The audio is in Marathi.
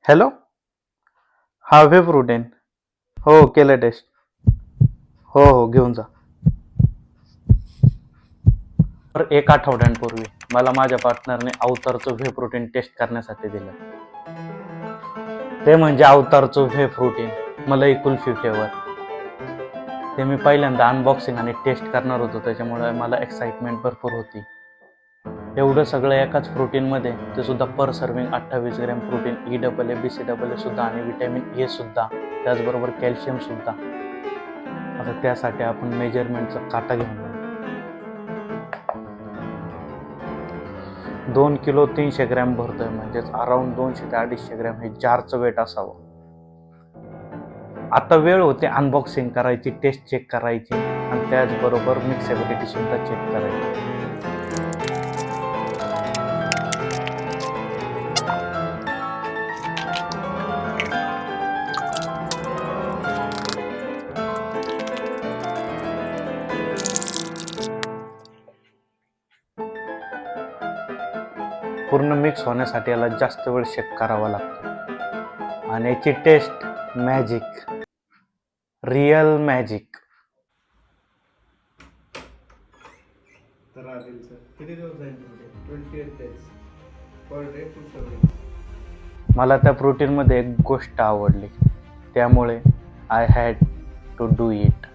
हॅलो. हा व्हे प्रोटीन. हो केलं टेस्ट. हो घेऊन जा. तर एक आठवड्यांपूर्वी मला माझ्या पार्टनरने अवतारचं व्हे प्रोटीन टेस्ट करण्यासाठी दिलं. ते म्हणजे अवतारचं व्हे प्रोटीन मलाई कुल्फी फ्लेवर. ते मी पहिल्यांदा अनबॉक्सिंग आणि टेस्ट करणार होतो, त्याच्यामुळे मला एक्साइटमेंट भरपूर होती. एवढं सगळं एकाच प्रोटीनमध्ये, ते सुद्धा per serving 28 gram protein, EAA, BCAA सुद्धा आणि व्हिटॅमिन ए सुद्धा, त्याचबरोबर कॅल्शियम सुद्धा. आता त्यासाठी आपण मेजरमेंटचा काटा घेऊन जाऊ. 2 किलो 300 ग्रॅम भरतोय, म्हणजेच अराउंड 200 ते 250 ग्रॅम हे जारचं वेट असावं. आता वेळ होते अनबॉक्सिंग करायची, टेस्ट चेक करायची आणि त्याचबरोबर मिक्सेबिलिटी सुद्धा चेक करायची. पूर्ण मिक्स होण्यासाठी याला जास्त वेळ शेक करावा लागतो आणि याची टेस्ट मॅजिक, रिअल मॅजिक. तर आदिल सर किती दिवस जाईल तुमचे? 28 days per day food serving. मला त्या प्रोटीनमध्ये एक गोष्ट आवडली, त्यामुळे I had to do it.